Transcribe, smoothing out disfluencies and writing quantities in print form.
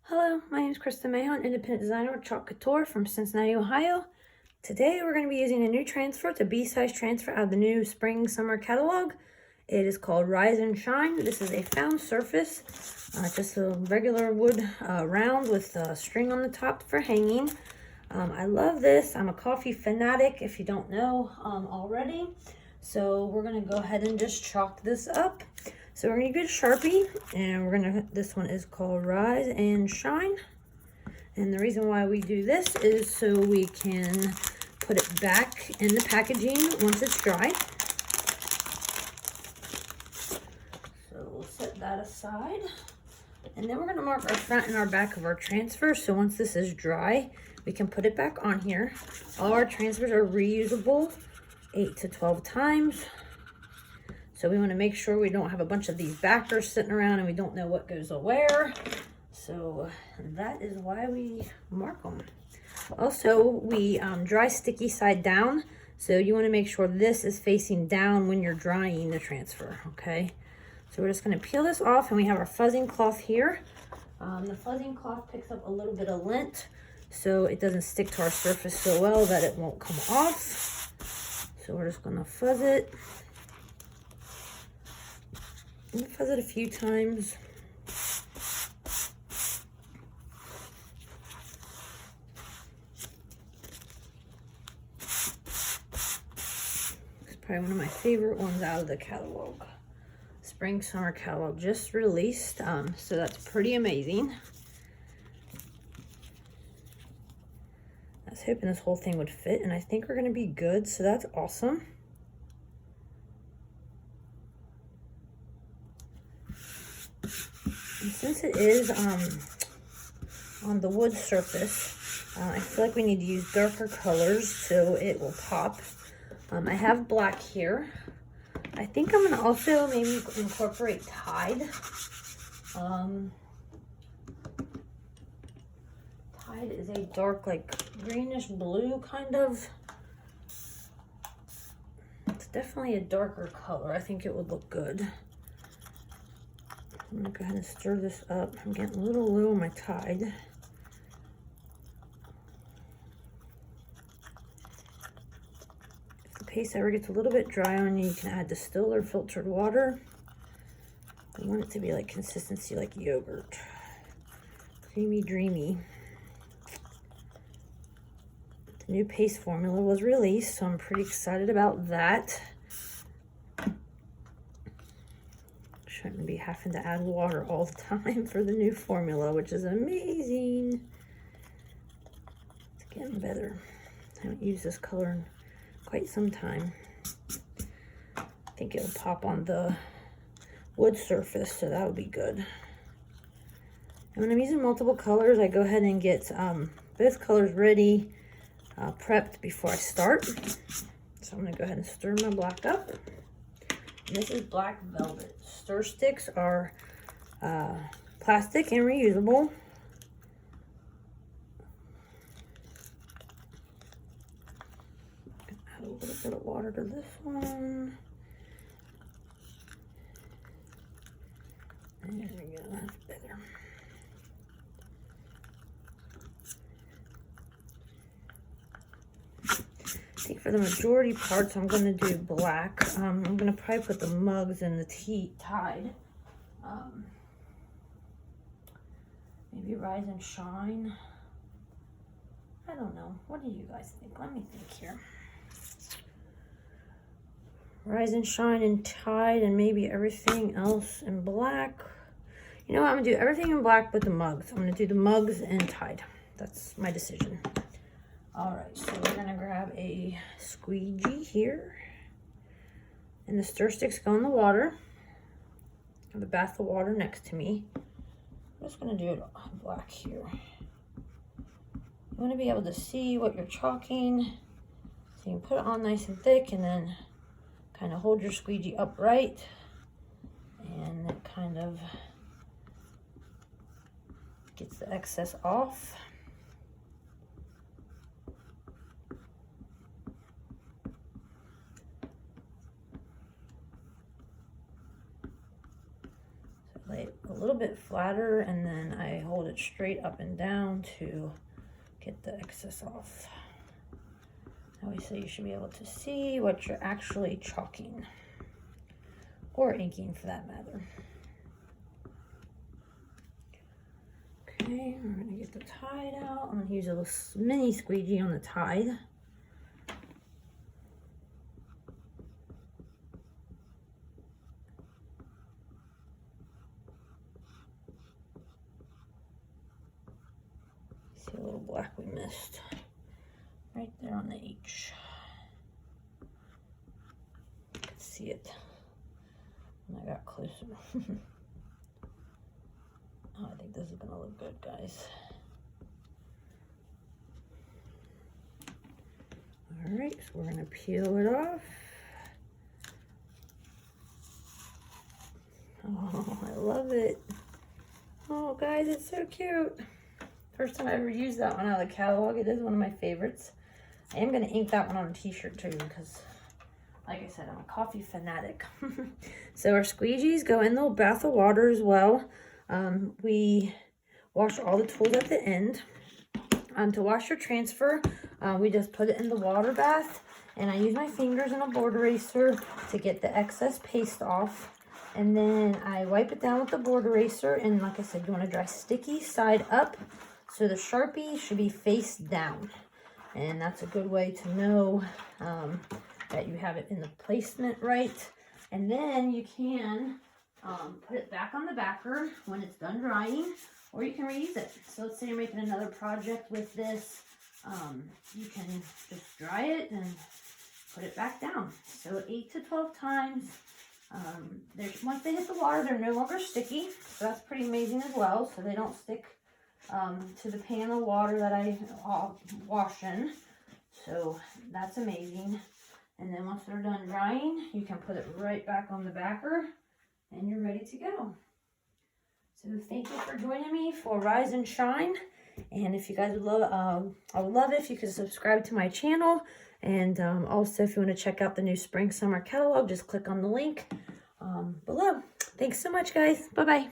Hello, my name is Krista Mahon, independent designer with Couture from Cincinnati, Ohio. Today we're going to be using a new transfer. It's a B-size transfer out of the new spring summer catalog. It is called Rise and Shine. This is a found surface, just a regular wood round with a string on the top for hanging. I love this. I'm a coffee fanatic, if you don't know already. So we're going to go ahead and just chalk this up. So we're going to get a Sharpie, and this one is called Rise and Shine. And the reason why we do this is so we can put it back in the packaging once it's dry. So we'll set that aside. And then we're going to mark our front and our back of our transfer. So once this is dry, we can put it back on here. All our transfers are reusable 8 to 12 times. So we want to make sure we don't have a bunch of these backers sitting around and we don't know what goes where. So that is why we mark them. Also, we dry sticky side down. So you want to make sure this is facing down when you're drying the transfer, okay? So we're just going to peel this off, and we have our fuzzing cloth here. The fuzzing cloth picks up a little bit of lint, so it doesn't stick to our surface so well that it won't come off. So we're just going to fuzz it. Fuzz it a few times. It's probably one of my favorite ones out of the catalog. Spring summer catalog just released, so that's pretty amazing. I was hoping this whole thing would fit, and I think we're going to be good, so that's awesome. And since it is on the wood surface, I feel like we need to use darker colors so it will pop. I have black here. I think I'm going to also maybe incorporate Tide. Tide is a dark, like greenish blue kind of. It's definitely a darker color. I think it would look good. I'm going to go ahead and stir this up. I'm getting a little low on my Tide. If the paste ever gets a little bit dry on you, you can add distilled or filtered water. I want it to be like consistency like yogurt. Creamy, dreamy. The new paste formula was released, so I'm pretty excited about that. Shouldn't be having to add water all the time for the new formula, which is amazing. It's getting better. I haven't used this color in quite some time. I think it'll pop on the wood surface, so that would be good. And when I'm using multiple colors, I go ahead and get both colors ready, prepped before I start. So I'm going to go ahead and stir my black up. And this is Black Velvet. Stir sticks are plastic and reusable. Add a little bit of water to this one. And there we go, that's better. I think for the majority parts, I'm going to do black. I'm going to probably put the mugs in the Tide. Maybe Rise and Shine. I don't know. What do you guys think? Let me think here. Rise and Shine and Tide, and maybe everything else in black. You know what? I'm going to do everything in black but the mugs. I'm going to do the mugs and Tide. That's my decision. All right, so we're gonna grab a squeegee here, and the stir sticks go in the water. I have a bath of water next to me. I'm just gonna do it on black here. You wanna be able to see what you're chalking, so you can put it on nice and thick, and then kind of hold your squeegee upright, and it kind of gets the excess off. Lay it a little bit flat. flatter, and then I hold it straight up and down to get the excess off. I always say you should be able to see what you're actually chalking, or inking for that matter. Okay, we're gonna get the tide out. I'm gonna use a little mini squeegee on the tide. See a little black we missed right there on the H. You can see it when I got closer. Oh, I think this is gonna look good, guys. All right, so we're gonna peel it off. Oh, I love it. Oh, guys, it's so cute. First time I ever used that one out of the catalog. It is one of my favorites. I am gonna ink that one on a t-shirt too, because like I said, I'm a coffee fanatic. So our squeegees go in the bath of water as well. We wash all the tools at the end. To wash your transfer, we just put it in the water bath, and I use my fingers and a board eraser to get the excess paste off. And then I wipe it down with the board eraser, and like I said, you want to dry sticky side up, so the Sharpie should be face down. And that's a good way to know that you have it in the placement right. And then you can put it back on the backer when it's done drying, or you can reuse it. So let's say you're making another project with this, you can just dry it and put it back down. So 8 to 12 times. Once they hit the water, they're no longer sticky, so that's pretty amazing as well. So they don't stick to the pan of water that I wash in. So that's amazing. And then once they're done drying, you can put it right back on the backer, and you're ready to go. So thank you for joining me for Rise and Shine. And if you guys would love, I would love it if you could subscribe to my channel. And also, if you want to check out the new spring summer catalog, just click on the link below. Thanks so much, guys. Bye-bye.